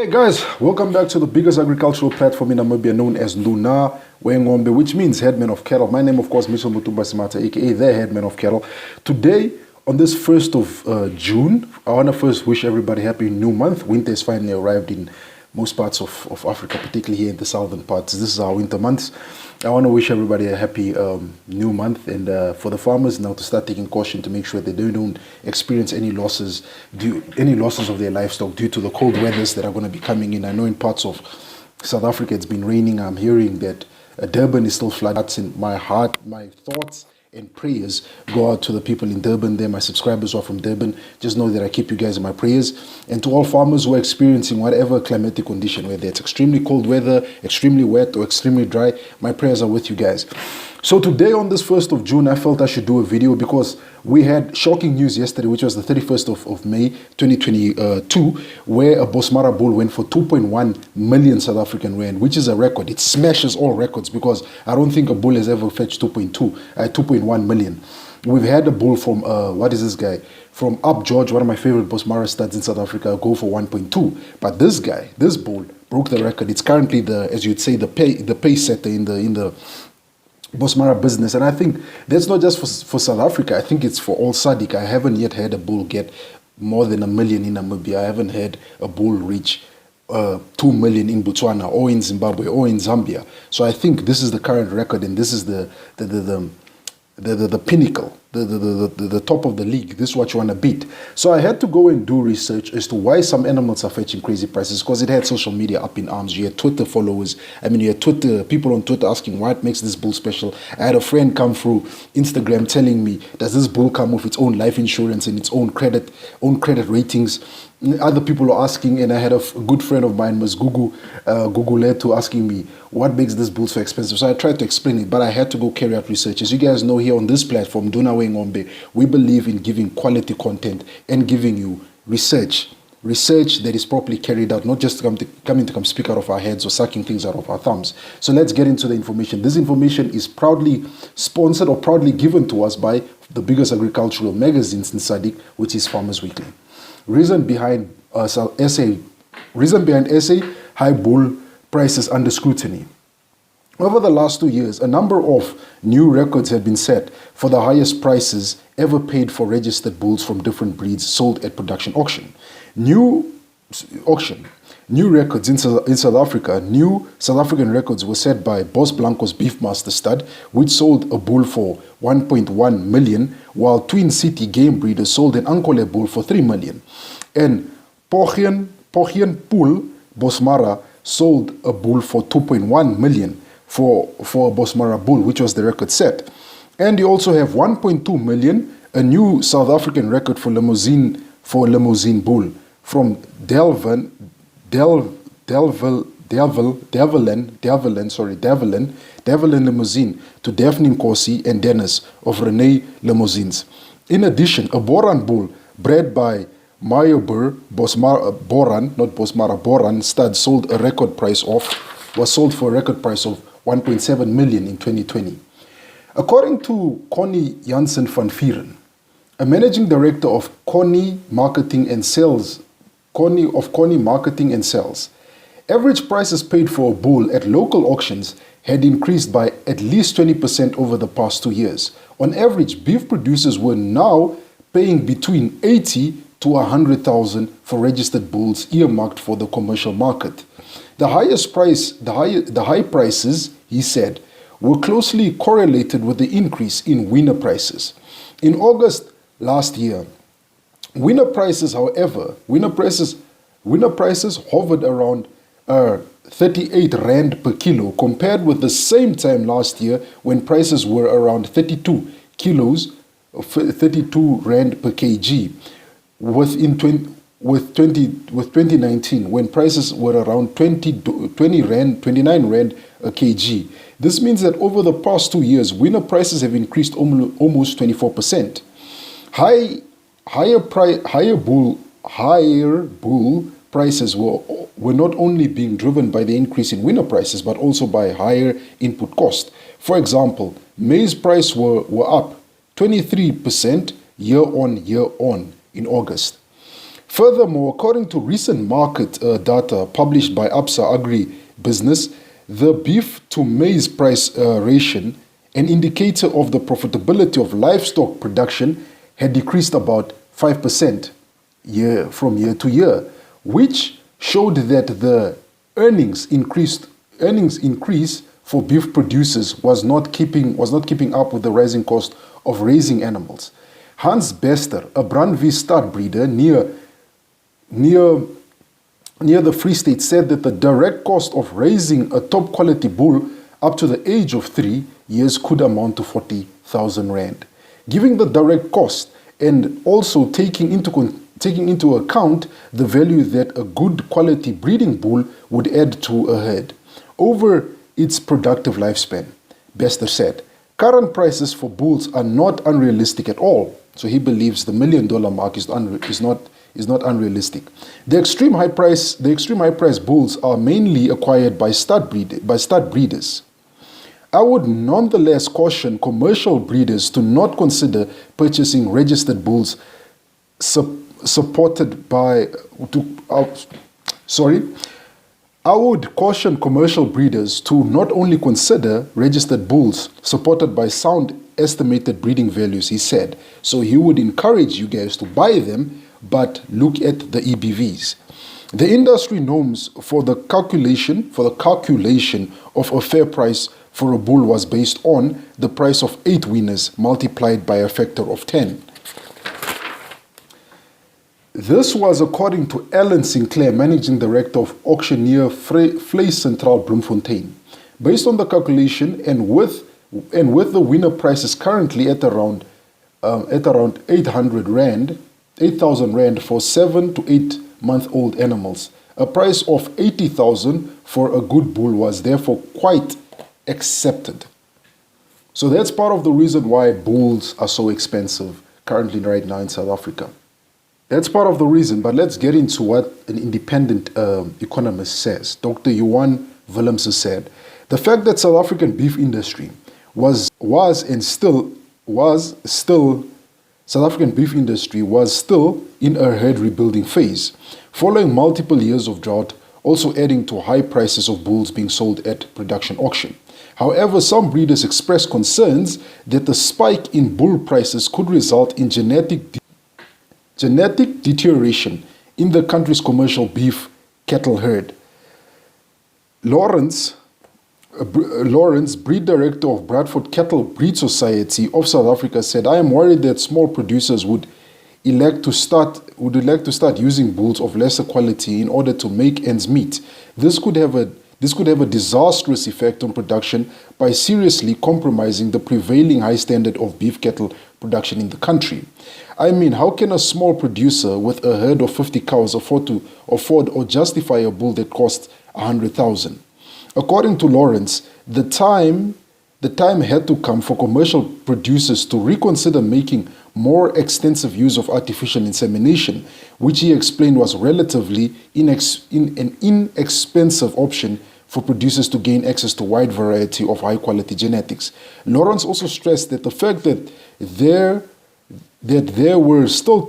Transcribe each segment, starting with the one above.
Hey guys, welcome back to the biggest agricultural platform in Namibia known as Luna Wengombe, which means headman of cattle. My name, of course, Mitchell Mutumba Simata, aka the headman of cattle. Today, on this 1st of June, I want to first wish everybody happy new month. Winter has finally arrived in most parts of Africa, particularly here in the southern parts. This is our winter months. I want to wish everybody a happy new month, and for the farmers now to start taking caution to make sure that they don't experience any losses of their livestock due to the cold weathers that are going to be coming in. I know in parts of South Africa it's been raining. I'm hearing that Durban is still flooded. That's in my heart, my thoughts and prayers go out to the people in Durban there, my subscribers who are from Durban. Just know that I keep you guys in my prayers. And to all farmers who are experiencing whatever climatic condition, whether it's extremely cold weather, extremely wet or extremely dry, my prayers are with you guys. So today on this 1st of June, I felt I should do a video because we had shocking news yesterday, which was the 31st of May 2022, where a Bosmara bull went for 2.1 million South African rand, which is a record. It smashes all records because I don't think a bull has ever fetched 2.1 million. We've had a bull from, what is this guy? From Up George, one of my favorite Bosmara studs in South Africa, go for 1.2. But this guy, this bull, broke the record. It's currently the, as you'd say, the pace setter in the Bosmara business, and I think that's not just for South Africa. I think it's for all SADC. I haven't yet had a bull get more than 1 million in Namibia. I haven't had a bull reach 2 million in Botswana or in Zimbabwe or in Zambia. So I think this is the current record, and this is the pinnacle, the top of the league. This is what you want to beat. So I had to go and do research as to why some animals are fetching crazy prices, because it had social media up in arms. You had Twitter followers. I mean, you had people on Twitter asking what makes this bull special. I had a friend come through Instagram telling me, does this bull come with its own life insurance and its own credit ratings? Other people are asking, and I had a good friend of mine, Ms. Google Leto, asking me, what makes this bull so expensive? So I tried to explain it, but I had to go carry out research. As you guys know, here on this platform, Duna Wengombe, we believe in giving quality content and giving you research that is properly carried out, not just coming to come speak out of our heads or sucking things out of our thumbs. So let's get into the information. This information is proudly sponsored or proudly given to us by the biggest agricultural magazines in SADC, which is Farmers Weekly. Reason behind SA, high bull prices under scrutiny. Over the last 2 years, a number of new records have been set for the highest prices ever paid for registered bulls from different breeds sold at production auction. New records in South Africa. New South African records were set by Bos Blanco's Beefmaster stud, which sold a bull for 1.1 million, while Twin City Game Breeders sold an Ankole bull for 3 million. And Pogian Pool Bosmara sold a bull for 2.1 million for a Bosmara bull, which was the record set. And you also have 1.2 million, a new South African record for limousine bull from Devlin Limousine to Daphne Nkosi and Dennis of Renee Limousines. In addition, a Boran bull bred by Mayobur Boran stud was sold for a record price of 1.7 million in 2020. According to Connie Jansen van Vieren, a managing director of Connie Marketing and Sales, average prices paid for a bull at local auctions had increased by at least 20% over the past 2 years. On average, beef producers were now paying between 80 to 100,000 for registered bulls earmarked for the commercial market. The high prices, he said, were closely correlated with the increase in winner prices. In August last year, winner prices hovered around 38 rand per kilo, compared with the same time last year when prices were around 32 rand per kg. With 2019, when prices were around 29 rand a kg. This means that over the past 2 years, winner prices have increased almost 24%. Higher bull prices were not only being driven by the increase in winner prices, but also by higher input cost. For example, maize price were up 23% year on in August. Furthermore, according to recent market data published by Absa Agribusiness, the beef to maize price ratio, an indicator of the profitability of livestock production, had decreased about 5% from year to year, which showed that the earnings increase for beef producers was not keeping up with the rising cost of raising animals. Hans Bester, a Brandvis stud breeder near the Free State, said that the direct cost of raising a top quality bull up to the age of 3 years could amount to 40,000 rand. Giving the direct cost and also taking into account the value that a good quality breeding bull would add to a herd over its productive lifespan, Bester said. Current prices for bulls are not unrealistic at all, so he believes the $1 million mark is not unrealistic. The extreme high price bulls are mainly acquired by stud breeders. I would nonetheless caution commercial breeders to not consider purchasing registered bulls I would caution commercial breeders to not only consider registered bulls supported by sound estimated breeding values, he said. So he would encourage you guys to buy them, but look at the EBVs. The industry norms for the calculation of a fair price for a bull was based on the price of 8 winners multiplied by a factor of 10. This was according to Alan Sinclair, Managing Director of Auctioneer Vleis Central Bloemfontein. Based on the calculation and with the winner prices currently at around 8,000 rand for 7 to 8 month old animals, a price of 80,000 for a good bull was therefore quite accepted. So that's part of the reason why bulls are so expensive currently right now in South Africa. That's part of the reason, but let's get into what an independent economist says. Dr. Johan Willemse said, the fact that South African beef industry was still in a herd rebuilding phase, following multiple years of drought, also adding to high prices of bulls being sold at production auction. However, some breeders expressed concerns that the spike in bull prices could result in genetic deterioration in the country's commercial beef cattle herd. Lawrence, breed director of Bradford Cattle Breed Society of South Africa, said, I am worried that small producers would elect to start using bulls of lesser quality in order to make ends meet. This could have a disastrous effect on production by seriously compromising the prevailing high standard of beef cattle production in the country. I mean, how can a small producer with a herd of 50 cows afford or justify a bull that costs 100,000? According to Lawrence, the time had to come for commercial producers to reconsider making more extensive use of artificial insemination, which he explained was relatively an inexpensive option for producers to gain access to a wide variety of high-quality genetics. Lawrence also stressed that the fact that there were still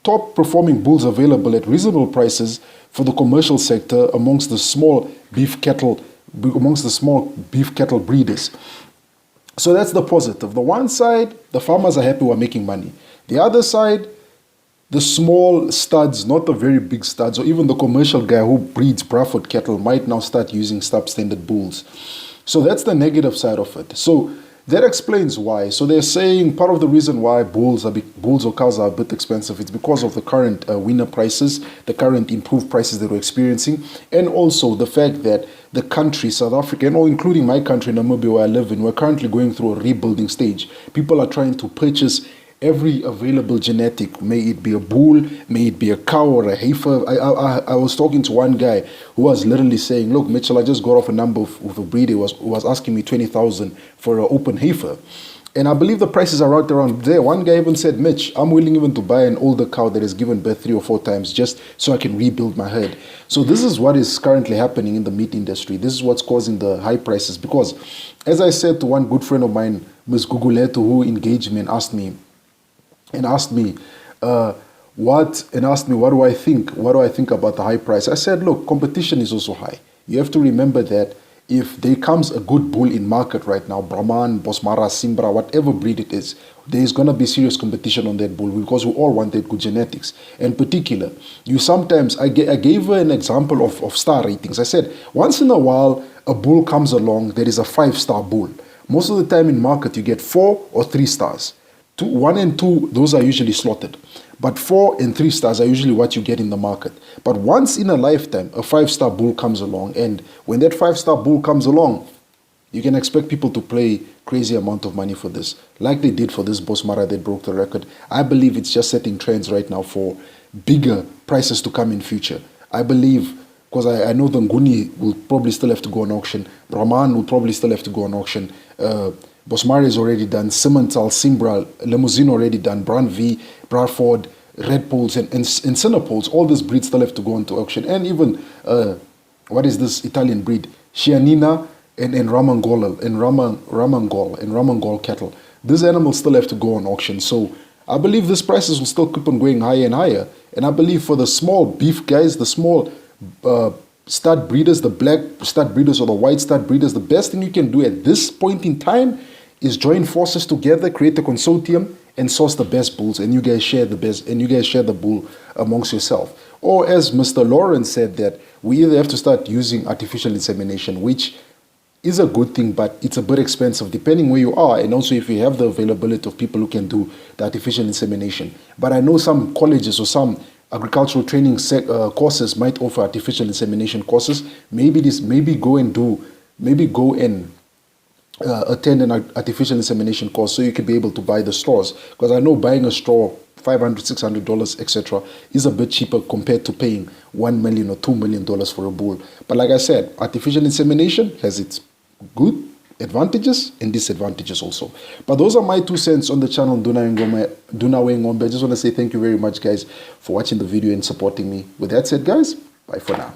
top-performing bulls available at reasonable prices for the commercial sector amongst the small beef cattle breeders. So that's the positive. The one side, the farmers are happy we're making money. The other side, the small studs, not the very big studs, or even the commercial guy who breeds Bradford cattle might now start using substandard bulls. So that's the negative side of it. So that explains why. So they're saying part of the reason why bulls or cows are a bit expensive, it's because of the current winner prices, the current improved prices that we're experiencing, and also the fact that the country, South Africa, and all including my country, Namibia, where I live in, we're currently going through a rebuilding stage. People are trying to purchase every available genetic, may it be a bull, may it be a cow or a heifer. I was talking to one guy who was literally saying, look, Mitchell, I just got off a number with a breeder who was asking me 20,000 for an open heifer. And I believe the prices are right around there. One guy even said, Mitch, I'm willing even to buy an older cow that has given birth 3 or 4 times just so I can rebuild my herd. So this is what is currently happening in the meat industry. This is what's causing the high prices. Because as I said to one good friend of mine, Ms. Guguleto, who engaged me and asked me, and asked me, what do I think? What do I think about the high price? I said, look, competition is also high. You have to remember that if there comes a good bull in market right now, Brahman, Bosmara, Simbra, whatever breed it is, there is going to be serious competition on that bull because we all want that good genetics. In particular, I gave her an example of star ratings. I said, once in a while, a bull comes along that is a 5-star bull. Most of the time in market, you get 4 or 3 stars. 1 and 2, those are usually slotted. But 4 and 3 stars are usually what you get in the market. But once in a lifetime, a 5-star bull comes along. And when that 5-star bull comes along, you can expect people to pay crazy amount of money for this. Like they did for this Bosmara that broke the record. I believe it's just setting trends right now for bigger prices to come in future. I believe, because I know the Nguni will probably still have to go on auction. Brahman will probably still have to go on auction. Bosmara is already done. Simmental, Simbra, Limousine already done. Brand V, Bradford, Red Poles, and Cinepoles. All these breeds still have to go into auction. And even, what is this Italian breed? Chianina and Ramangol cattle. These animals still have to go on auction. So I believe these prices will still keep on going higher and higher. And I believe for the small beef guys, the small stud breeders, the black stud breeders or the white stud breeders, the best thing you can do at this point in time is join forces together, create a consortium, and source the best bulls, and you guys share the best, and you guys share the bull amongst yourself. Or as Mr. Lawrence said, that we either have to start using artificial insemination, which is a good thing, but it's a bit expensive depending where you are, and also if you have the availability of people who can do the artificial insemination. But I know some colleges or some agricultural training courses might offer artificial insemination courses. Maybe go and attend an artificial insemination course so you could be able to buy the straws. Because I know buying a straw, $500, $600, etc., is a bit cheaper compared to paying $1 million or $2 million for a bull. But like I said, artificial insemination has its good advantages and disadvantages also. But those are my 2 cents on the channel Duna Ngombe. I just want to say thank you very much, guys, for watching the video and supporting me. With that said, guys, bye for now.